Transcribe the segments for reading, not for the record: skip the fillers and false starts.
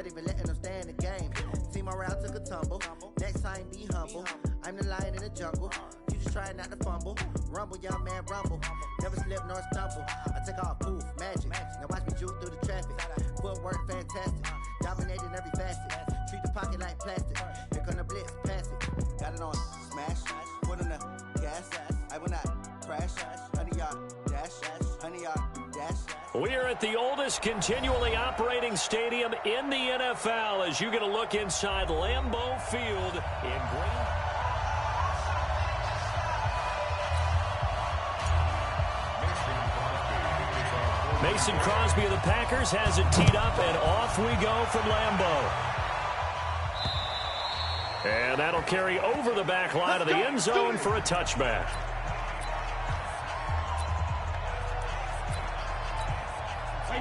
Brady been letting them stay in the game. See my route took a tumble. Next time be humble. I'm the lion in the jungle. You just try not to fumble. Rumble, young man, rumble. Never slip nor stumble. I take off, poof, magic. Now watch me juke through the traffic. Footwork fantastic. Dominating every facet. Treat the pocket like plastic. Here come the blitz, pass it. Got it on smash. Put on the gas. I will not crash. 100-yard dash. 100-yard dash. We are at the oldest continually operating stadium in the NFL as you get a look inside Lambeau Field in Green. Mason Crosby of the Packers has it teed up, and off we go from Lambeau. And that'll carry over the back line of the end zone for a touchback.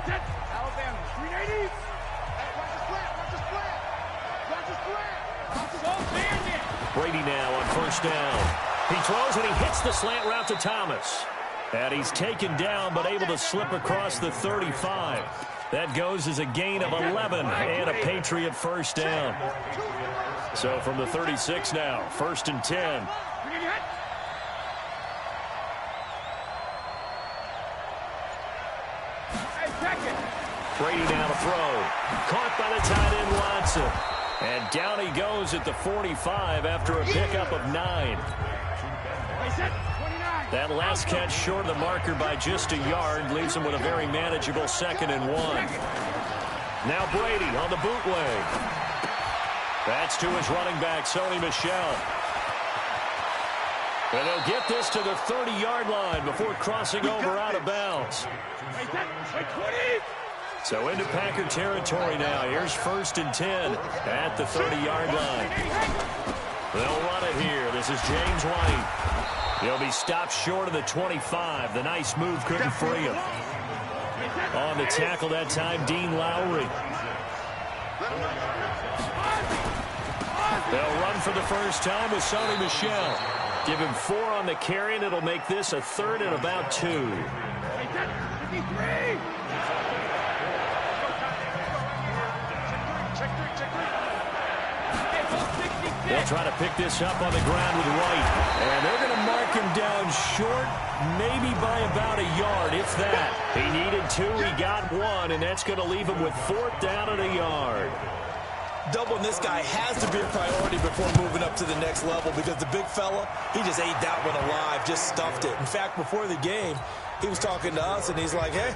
Alabama, 380. Brady now on first down. He throws and he hits the slant route to Thomas. And he's taken down but able to slip across the 35. That goes as a gain of 11 and a Patriot first down. So from the 36 now, first and 10. Brady now to throw. Caught by the tight end Watson. And down he goes at the 45 after a pickup of 9. That last catch short of the marker by just a yard leaves him with a very manageable 2nd and 1. Now Brady on the bootleg. That's to his running back, Sony Michel. And they'll get this to the 30-yard line before crossing over out of bounds. So into Packer territory now. Here's first and 10 at the 30-yard line. They'll run it here. This is James White. He'll be stopped short of the 25. The nice move couldn't free him. On the tackle that time, Dean Lowry. They'll run for the first time with Sony Michel. Give him 4 on the carry, and it'll make this a 3rd and about 2. They'll try to pick this up on the ground with White. And they're going to mark him down short, maybe by about a yard, if that. He needed 2, he got 1, and that's going to leave him with 4th down and a yard. Doubling this guy has to be a priority before moving up to the next level because the big fella, he just ate that one alive, just stuffed it. In fact, before the game, he was talking to us, and he's like, hey,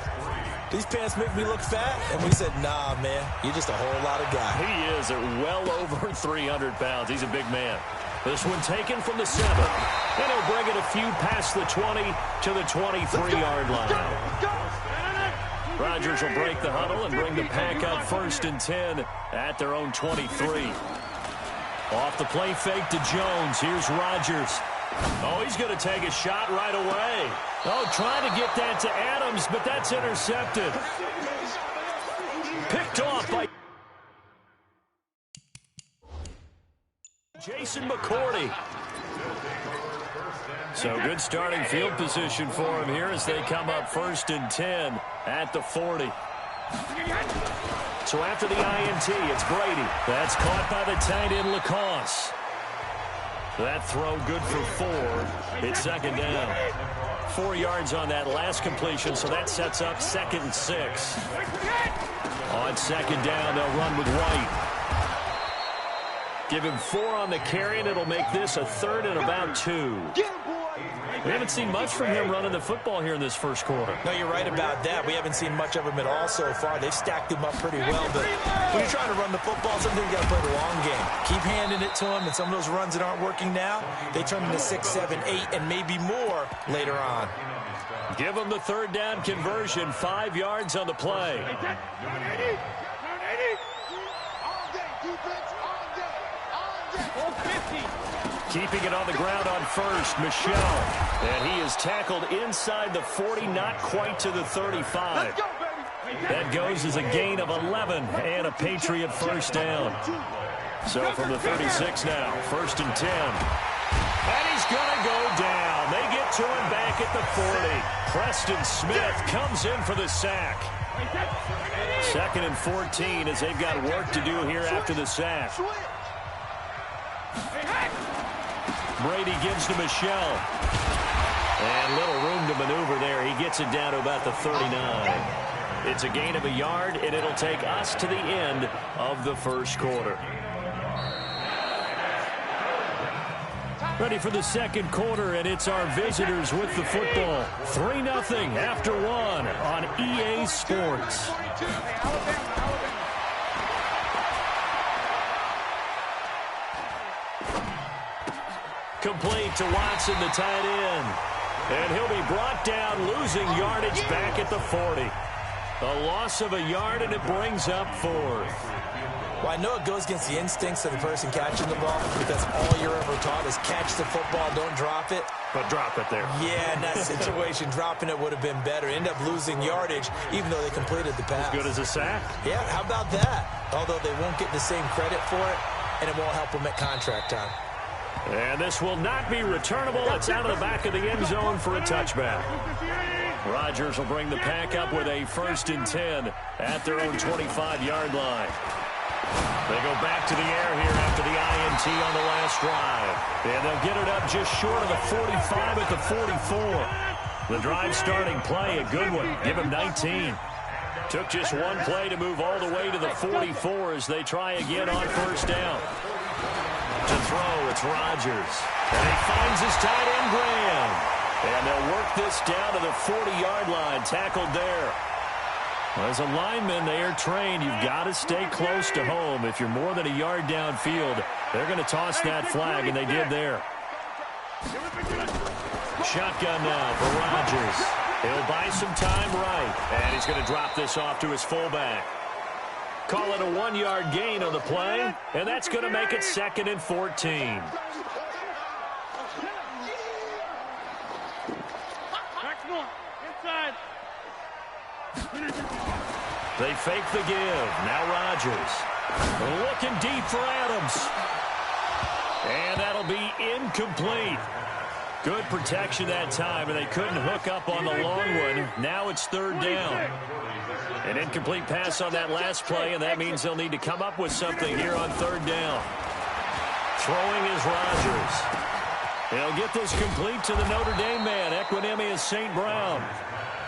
these pants make me look fat. And we said, nah, man, you're just a whole lot of guy. He is at well over 300 pounds. He's a big man. This one taken from the 7. And he'll bring it a few past the 20 to the 23-yard line. Rodgers will break the huddle and bring the Pack up first and 10 at their own 23. Off the play fake to Jones. Here's Rodgers. Oh, he's going to take a shot right away. Oh, trying to get that to Adams, but that's intercepted. Picked off by Jason McCourty. So good starting field position for him here as they come up first and 10 at the 40. So after the INT, it's Brady. That's caught by the tight end Lacoste. That throw good for 4. It's 2nd down. 4 yards on that last completion, so that sets up 2nd and 6. On 2nd down, they'll run with White. Give him 4 on the carry, and it'll make this a 3rd and about 2. We haven't seen much from him running the football here in this first quarter. No, you're right about that. We haven't seen much of him at all so far. They've stacked him up pretty well. But when you're trying to run the football, sometimes you got to play the long game. Keep handing it to him, and some of those runs that aren't working now, they turn into 6, 7, 8, and maybe more later on. Give him the 3rd down conversion. 5 yards on the play. Keeping it on the ground on first, Michel. And he is tackled inside the 40, not quite to the 35. That goes as a gain of 11 and a Patriot first down. So from the 36 now, first and 10. And he's going to go down. They get to him back at the 40. Preston Smith comes in for the sack. 2nd and 14 as they've got work to do here after the sack. Brady gives to Michelle. And little room to maneuver there. He gets it down to about the 39. It's a gain of a yard, and it'll take us to the end of the first quarter. Ready for the second quarter, and it's our visitors with the football. 3-0 after 1 on EA Sports. Complete to Watson, the tight end. And he'll be brought down, losing yardage back at the 40. A loss of a yard, and it brings up 4th. Well, I know it goes against the instincts of the person catching the ball because all you're ever taught is catch the football, don't drop it. But drop it there. Yeah, in that situation, dropping it would have been better. End up losing yardage, even though they completed the pass. As good as a sack? Yeah, how about that? Although they won't get the same credit for it, and it won't help them at contract time. And this will not be returnable. It's out of the back of the end zone for a touchback. Rodgers will bring the pack up with a 1st and 10 at their own 25-yard line. They go back to the air here after the INT on the last drive. And they'll get it up just short of the 45 at the 44. The drive starting play, a good one. Give him 19. Took just one play to move all the way to the 44 as they try again on 1st down. To throw, it's Rodgers. And he finds his tight end, Graham. And they'll work this down to the 40-yard line, tackled there. As a lineman, they are trained. You've got to stay close to home. If you're more than a yard downfield, they're going to toss that flag, and they did there. Shotgun now for Rodgers. He'll buy some time right, and he's going to drop this off to his fullback. Call it a 1-yard gain on the play, and that's going to make it 2nd and 14. Inside. They fake the give. Now Rodgers. Looking deep for Adams. And that'll be incomplete. Good protection that time, and they couldn't hook up on the long one. Now it's 3rd down. An incomplete pass on that last play, and that means they'll need to come up with something here on 3rd down. Throwing is Rodgers. He'll get this complete to the Notre Dame man, Equinemius St. Brown.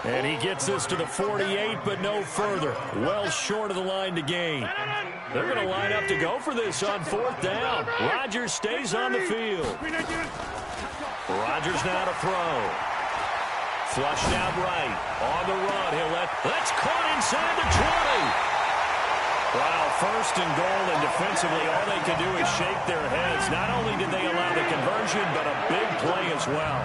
And he gets this to the 48, but no further. Well short of the line to gain. They're going to line up to go for this on 4th down. Rodgers stays on the field. Rodgers now to throw. Flushed out right. On the run. That's caught inside the 20. Wow, 1st and goal, and defensively all they can do is shake their heads. Not only did they allow the conversion, but a big play as well.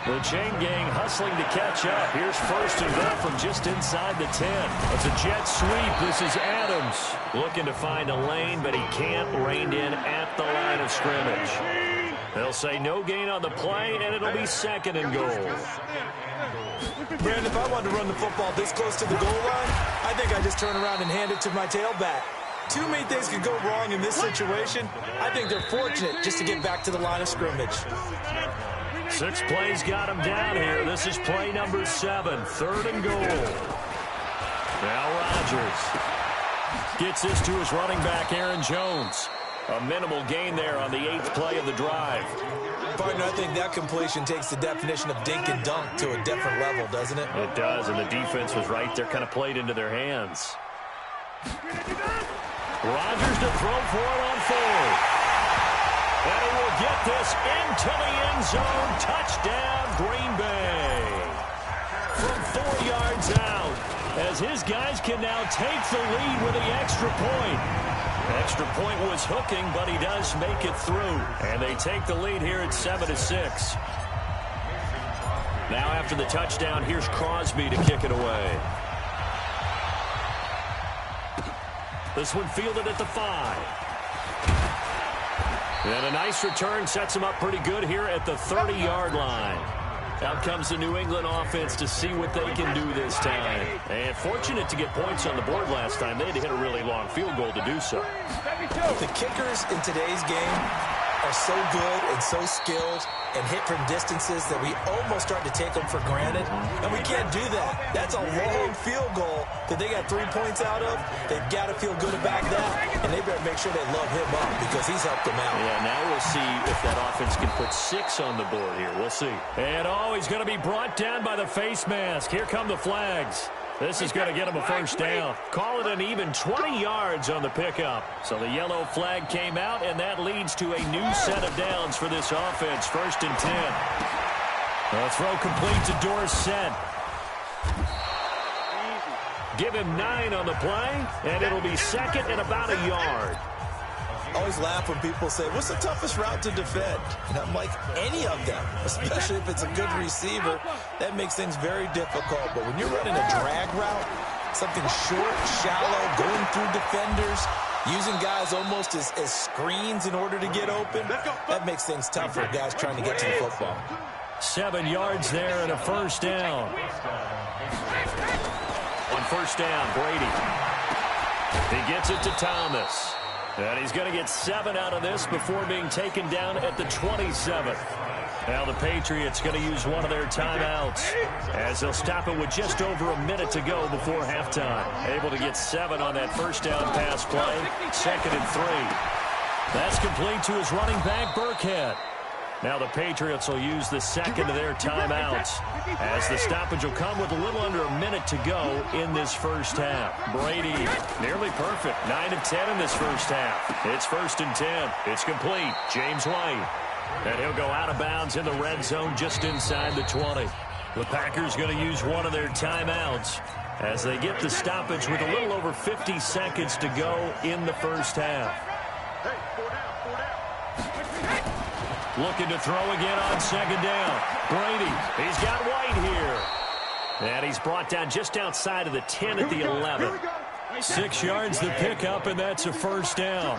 The chain gang hustling to catch up. Here's 1st and goal from just inside the 10. It's a jet sweep. This is Adams looking to find a lane, but he can't. Reined in at the line of scrimmage. They'll say no gain on the play, and it'll be 2nd and goal. Brandon, if I wanted to run the football this close to the goal line, I think I just turn around and hand it to my tailback. Too many things could go wrong in this situation. I think they're fortunate just to get back to the line of scrimmage. 6 plays got him down here. This is play number 7, 3rd and goal. Now Rodgers gets this to his running back, Aaron Jones. A minimal gain there on the 8th play of the drive. Partner, I think that completion takes the definition of dink and dunk to a different level, doesn't it? It does, and the defense was right there, kind of played into their hands. Rodgers to throw for it on 4th. And he will get this into the end zone. Touchdown, Green Bay. From 4 yards out, as his guys can now take the lead with the extra point. Extra point was hooking, but he does make it through. And they take the lead here at 7-6. Now after the touchdown, here's Crosby to kick it away. This one fielded at the 5. And a nice return sets him up pretty good here at the 30-yard line. Out comes the New England offense to see what they can do this time. And fortunate to get points on the board last time. They had to hit a really long field goal to do so. The kickers in today's game are so good and so skilled and hit from distances that we almost start to take them for granted, and we can't do that. That's a long field goal that they got 3 points out of. They've got to feel good about that, and they better make sure they love him up because he's helped them out. Yeah, now we'll see if that offense can put 6 on the board here. We'll see. And, he's going to be brought down by the face mask. Here come the flags. This is going to get him a first down. Call it an even 20 yards on the pickup. So the yellow flag came out, and that leads to a new set of downs for this offense. 1st and 10. The throw complete to Dorsett. Give him 9 on the play, and it'll be 2nd and about a yard. I always laugh when people say, what's the toughest route to defend? And I'm like, any of them, especially if it's a good receiver. That makes things very difficult. But when you're running a drag route, something short, shallow, going through defenders, using guys almost as screens in order to get open, that makes things tough for guys trying to get to the football. 7 yards there and a first down. On first down, Brady. He gets it to Thomas. And he's going to get 7 out of this before being taken down at the 27th. Now the Patriots going to use one of their timeouts as they'll stop it with just over a minute to go before halftime. Able to get 7 on that first down pass play. 2nd and 3. That's complete to his running back, Burkhead. Now the Patriots will use the second of their timeouts as the stoppage will come with a little under a minute to go in this first half. Brady nearly perfect. 9 of 10 in this first half. It's 1st and 10. It's complete. James White. And he'll go out of bounds in the red zone just inside the 20. The Packers going to use one of their timeouts as they get the stoppage with a little over 50 seconds to go in the first half. Looking to throw again on 2nd down. Brady, he's got White here. And he's brought down just outside of the 10 at the 11. 6 yards the pickup, and that's a first down.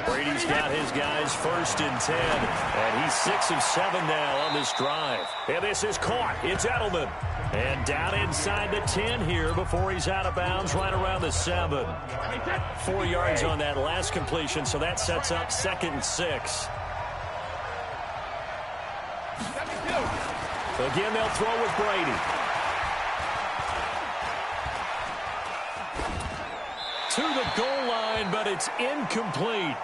Brady's got his guys 1st and 10. And he's 6 of 7 now on this drive. And this is caught. It's Edelman. And down inside the 10 here before he's out of bounds right around the 7. 4 yards on that last completion, so that sets up 2nd and 6. Again, they'll throw with Brady. To the goal line, but it's incomplete.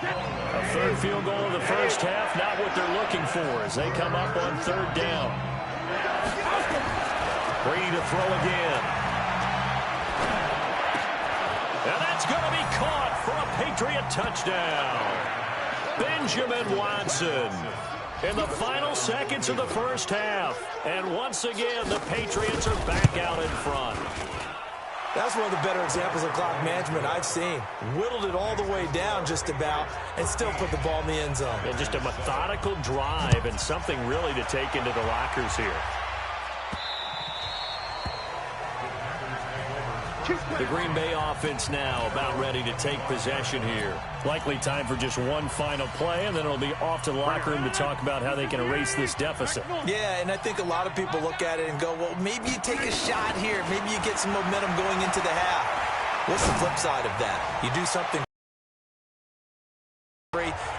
A 3rd field goal of the first half, not what they're looking for as they come up on 3rd down. Brady to throw again. And that's going to be caught for a Patriot touchdown. Benjamin Watson. In the final seconds of the first half. And once again, the Patriots are back out in front. That's one of the better examples of clock management I've seen. Whittled it all the way down just about and still put the ball in the end zone. And just a methodical drive and something really to take into the lockers here. The Green Bay offense now about ready to take possession here. Likely time for just one final play, and then it'll be off to the locker room to talk about how they can erase this deficit. Yeah, and I think a lot of people look at it and go, well, maybe you take a shot here. Maybe you get some momentum going into the half. What's the flip side of that? You do something,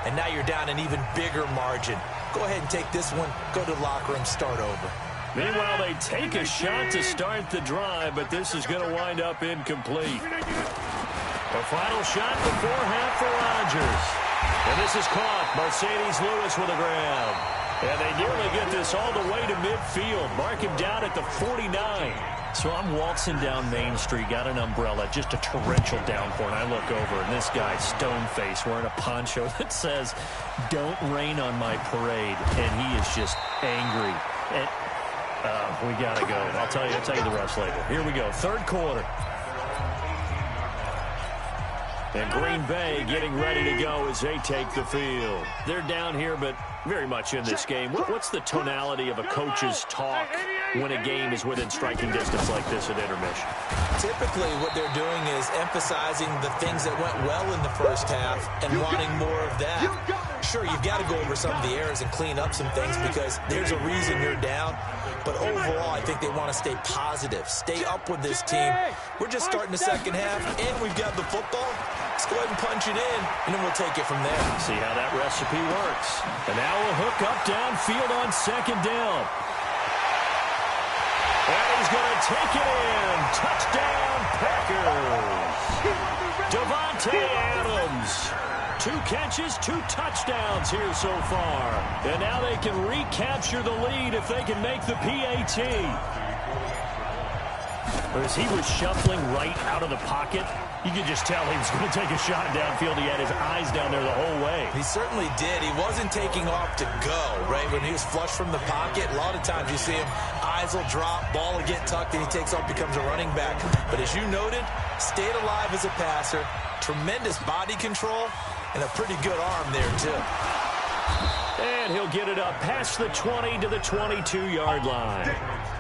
and now you're down an even bigger margin. Go ahead and take this one, go to the locker room, start over. Meanwhile, they take a shot to start the drive, but this is going to wind up incomplete. The final shot before half for Rodgers. And this is caught. Mercedes Lewis with a grab. And they nearly get this all the way to midfield. Mark him down at the 49. So I'm waltzing down Main Street, got an umbrella, just a torrential downpour, and I look over, and this guy, stone-faced, wearing a poncho that says, "Don't rain on my parade," and he is just angry. And we got to go. I'll tell you the rest later. Here we go, 3rd quarter. And Green Bay getting ready to go as they take the field. They're down here, but very much in this game. What's the tonality of a coach's talk when a game is within striking distance like this at intermission? Typically, what they're doing is emphasizing the things that went well in the first half and wanting more of that. Sure, you've got to go over some of the errors and clean up some things because there's a reason you're down. But overall, I think they want to stay positive, stay up with this team. We're just starting the second half, and we've got the football. Let's go ahead and punch it in, and then we'll take it from there. See how that recipe works. And now a hook up downfield on second down. And he's going to take it in. Touchdown, Packers. Davante Adams. 2 catches, 2 touchdowns here so far. And now they can recapture the lead if they can make the PAT. As he was shuffling right out of the pocket, you could just tell he was going to take a shot downfield. He had his eyes down there the whole way. He certainly did. He wasn't taking off to go, right? When he was flush from the pocket, a lot of times you see him, eyes will drop, ball will get tucked, and he takes off, becomes a running back. But as you noted, stayed alive as a passer, tremendous body control, and a pretty good arm there, too. And he'll get it up past the 20 to the 22-yard line.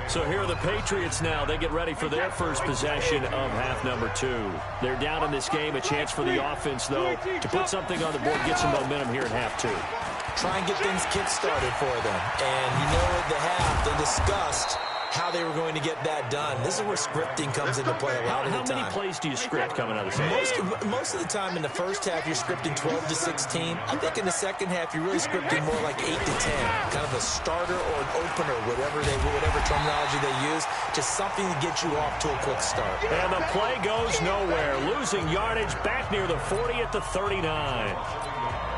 So here are the Patriots now. They get ready for their first possession of half number 2. They're down in this game. A chance for the offense, though, to put something on the board, get some momentum here in half 2. Try and get things kick-started for them. And you know at the half, they discussed how they were going to get that done. This is where scripting comes into play a lot of the time. How many plays do you script coming out of the second? Most of the time in the first half, you're scripting 12 to 16. I think in the second half, you're really scripting more like 8 to 10. Kind of a starter or an opener, whatever terminology they use. Just something to get you off to a quick start. And the play goes nowhere. Losing yardage back near the 40 at the 39.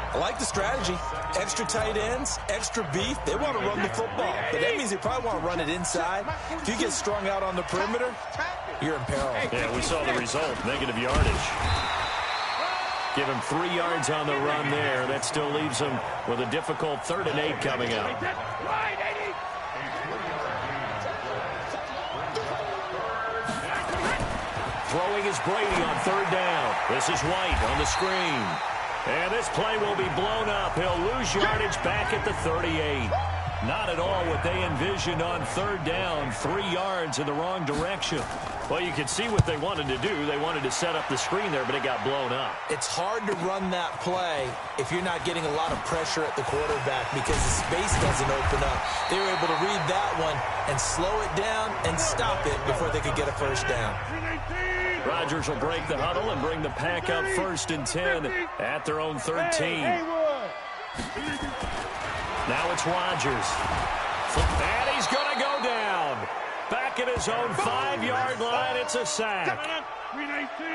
I like the strategy. Extra tight ends, extra beef. They want to run the football. But that means they probably want to run it inside. If you get strung out on the perimeter, you're in peril. Yeah, we saw the result. Negative yardage. Give him 3 yards on the run there. That still leaves him with a difficult 3rd and 8 coming up. Throwing is Brady on 3rd down. This is White on the screen. And this play will be blown up. He'll lose yardage back at the 38. Not at all what they envisioned on 3rd down. 3 yards in the wrong direction. Well, you could see what they wanted to do. They wanted to set up the screen there, but it got blown up. It's hard to run that play if you're not getting a lot of pressure at the quarterback because the space doesn't open up. They were able to read that one and slow it down and stop it before they could get a first down. Rodgers will break the huddle and bring the pack up 1st and 10 at their own 13. Now it's Rodgers. And he's going to go down. Back at his own 5-yard line, it's a sack.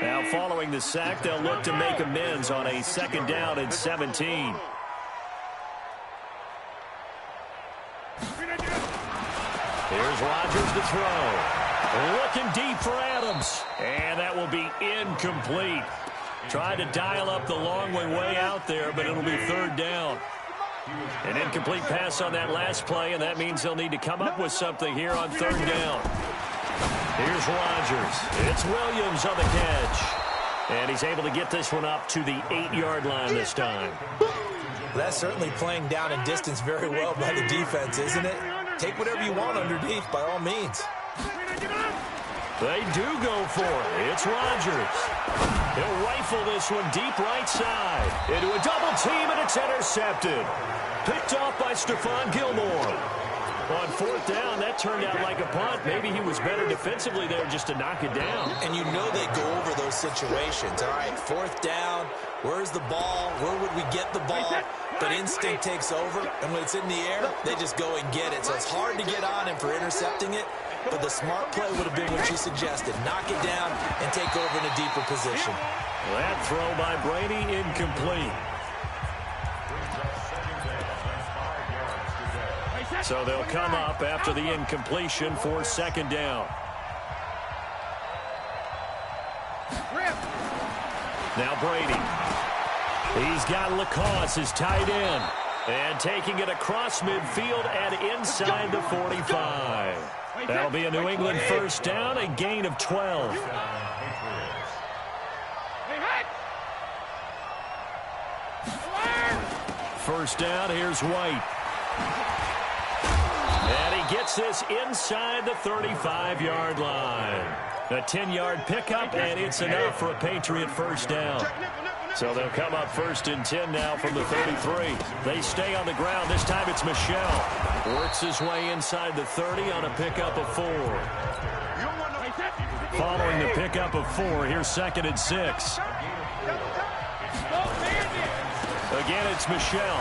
Now following the sack, they'll look to make amends on a 2nd down and 17. Here's Rodgers to throw. Looking deep for Adams. And that will be incomplete. Tried to dial up the long way out there, but it'll be 3rd down. An incomplete pass on that last play, and that means they'll need to come up with something here on 3rd down. Here's Rodgers. It's Williams on the catch. And he's able to get this one up to the 8-yard line this time. That's certainly playing down in distance very well by the defense, isn't it? Take whatever you want underneath, by all means. They do go for it. It's Rodgers. He'll rifle this one deep right side. Into a double team, and it's intercepted. Picked off by Stephon Gilmore. On 4th down, that turned out like a punt. Maybe he was better defensively there just to knock it down. And you know they go over those situations. All right, 4th down, where's the ball? Where would we get the ball? But instinct takes over, and when it's in the air, they just go and get it. So it's hard to get on him for intercepting it, but the smart play would have been what you suggested. Knock it down and take over in a deeper position. That throw by Brady incomplete. So they'll come up after the incompletion for 2nd down. Now Brady. He's got Lacoste, his tight end. And taking it across midfield and inside the 45. That'll be a New England 1st down, a gain of 12. First down, here's White. And he gets this inside the 35-yard line. A 10-yard pickup, and it's enough for a Patriot 1st down. So they'll come up 1st and 10 now from the 33. They stay on the ground. This time it's Michel. Works his way inside the 30 on a pickup of 4. Following the pickup of 4, here's 2nd and 6. Again, it's Michel.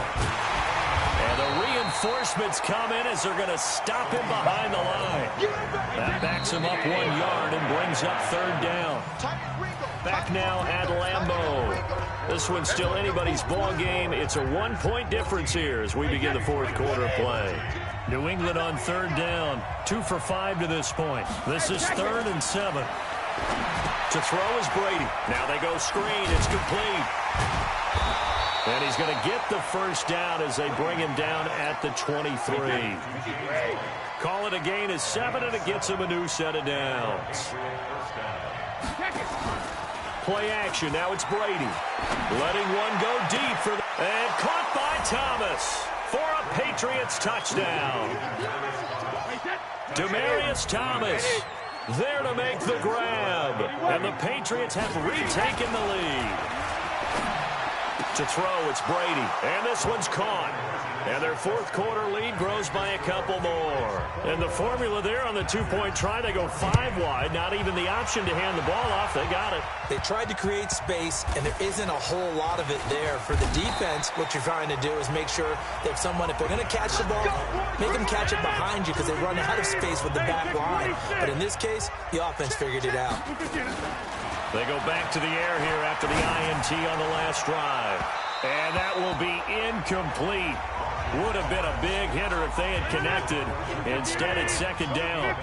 And the reinforcements come in as they're going to stop him behind the line. That backs him up 1 yard and brings up 3rd down. Back now at Lambeau. This one's still anybody's ball game. It's a 1-point difference here as we begin the 4th quarter play. New England on 3rd down. 2 for 5 to this point. This is 3rd and 7. To throw is Brady. Now they go screen. It's complete. And he's going to get the 1st down as they bring him down at the 23. Call it a gain of 7, and it gets him a new set of downs. Play action. Now it's Brady. Letting one go deep for the... And caught by Thomas for a Patriots touchdown. Demaryius Thomas there to make the grab. And the Patriots have retaken the lead. To throw, it's Brady. And this one's caught. And their 4th quarter lead grows by a couple more. And the formula there on the 2-point try, they go 5 wide. Not even the option to hand the ball off. They got it. They tried to create space, and there isn't a whole lot of it there. For the defense, what you're trying to do is make sure that if they're going to catch the ball, make them catch it behind you because they run out of space with the back line. But in this case, the offense figured it out. They go back to the air here after the INT on the last drive. And that will be incomplete. Would have been a big hitter if they had connected. Instead, it's 2nd down.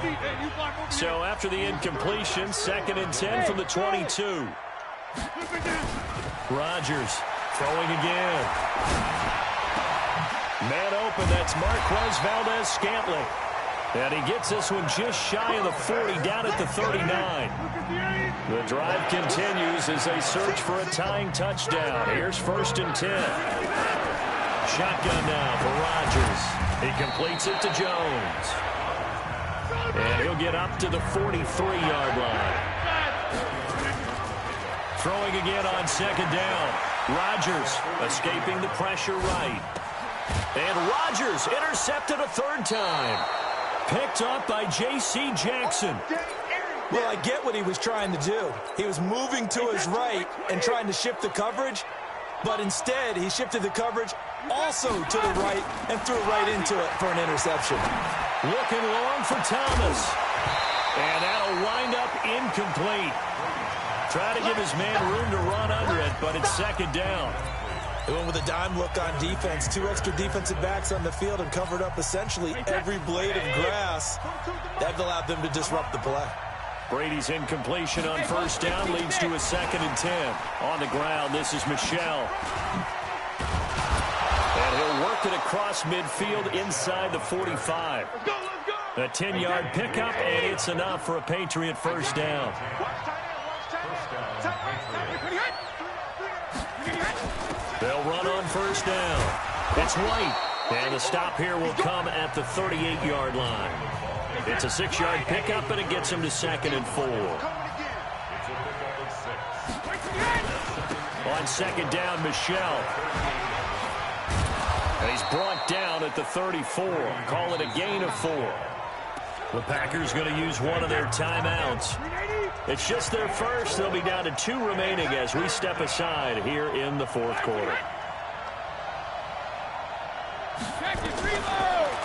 So after the incompletion, 2nd and 10 from the 22. Rodgers throwing again. Man open, that's Marquez Valdez-Scantling. And he gets this one just shy of the 40, down at the 39. The drive continues as they search for a tying touchdown. Here's 1st and 10. Shotgun now for Rodgers. He completes it to Jones. And he'll get up to the 43-yard line. Throwing again on 2nd down. Rodgers escaping the pressure right. And Rodgers intercepted a 3rd time. Picked up by J.C. Jackson. Well, I get what he was trying to do. He was moving to his right and trying to shift the coverage, but instead he shifted the coverage also to the right and threw right into it for an interception. Looking long for Thomas. And that'll wind up incomplete. Try to give his man room to run under it, but it's 2nd down. They went with a dime look on defense. 2 extra defensive backs on the field and covered up essentially every blade of grass. That allowed them to disrupt the play. Brady's incompletion on 1st down leads to a 2nd and 10. On the ground, this is Michel. And he'll work it across midfield inside the 45. A 10-yard pickup, and it's enough for a Patriot 1st down. They'll run on 1st down. It's White. And the stop here will come at the 38-yard line. It's a 6-yard pickup, and it gets him to 2nd and 4. On 2nd down, Michel. And he's brought down at the 34. Call it a gain of 4. The Packers going to use one of their timeouts. It's just their first. They'll be down to 2 remaining as we step aside here in the 4th quarter.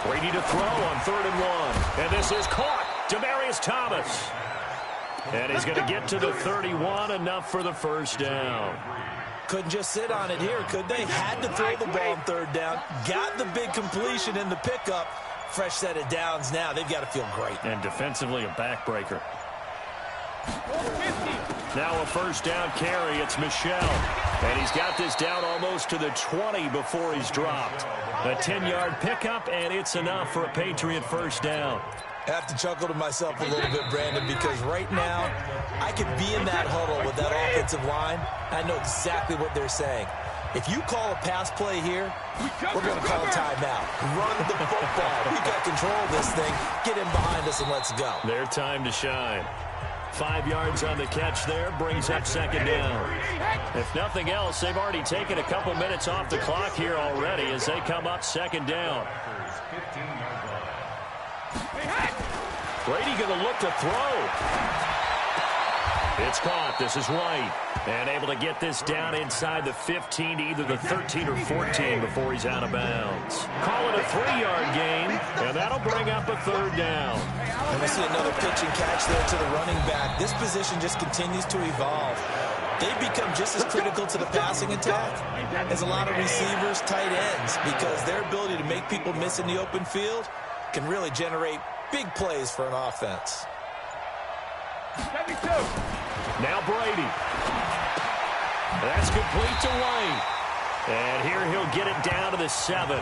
Brady to throw on 3rd and 1. And this is caught. Demaryius Thomas. And he's going to get to the 31, enough for the 1st down. Couldn't just sit on it here, could they? Had to throw the ball on 3rd down. Got the big completion in the pickup. Fresh set of downs now. They've got to feel great. And defensively, a backbreaker. Now a 1st down carry. It's Michel. And he's got this down almost to the 20 before he's dropped. A 10-yard pickup, and it's enough for a Patriot 1st down. I have to chuckle to myself a little bit, Brandon, because right now I could be in that huddle with that offensive line. I know exactly what they're saying. If you call a pass play here, we're going to call a timeout. Run the football. We've got control of this thing. Get in behind us and let's go. Their time to shine. 5 yards on the catch there, brings up second down. If nothing else, they've already taken a couple minutes off the clock here already as they come up second down. Brady going to look to throw. It's caught. This is White. And able to get this down inside the 15 to either the 13 or 14 before he's out of bounds. Call it a 3-yard gain, and that'll bring up a third down. And we see another pitch and catch there to the running back. This position just continues to evolve. They've become just as critical to the passing attack as a lot of receivers, tight ends, because their ability to make people miss in the open field can really generate big plays for an offense. Now Brady. That's complete to White. And here he'll get it down to the 7.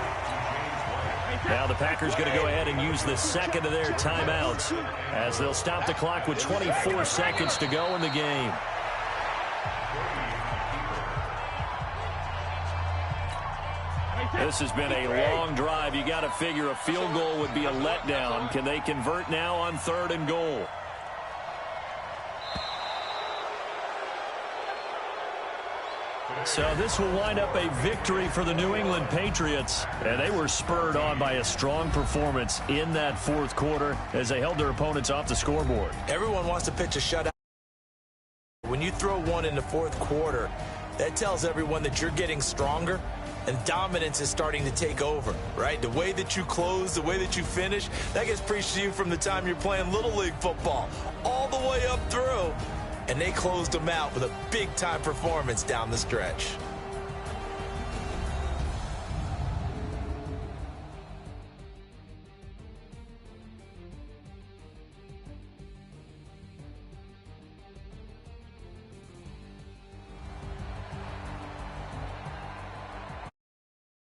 Now the Packers going to go ahead and use the second of their timeouts as they'll stop the clock with 24 seconds to go in the game. This has been a long drive. You got to figure a field goal would be a letdown. Can they convert now on 3rd and goal? So this will wind up a victory for the New England Patriots. And they were spurred on by a strong performance in that 4th quarter as they held their opponents off the scoreboard. Everyone wants to pitch a shutout. When you throw one in the 4th quarter, that tells everyone that you're getting stronger and dominance is starting to take over, right? The way that you close, the way that you finish, that gets preached to you from the time you're playing Little League football all the way up through. And they closed them out with a big-time performance down the stretch.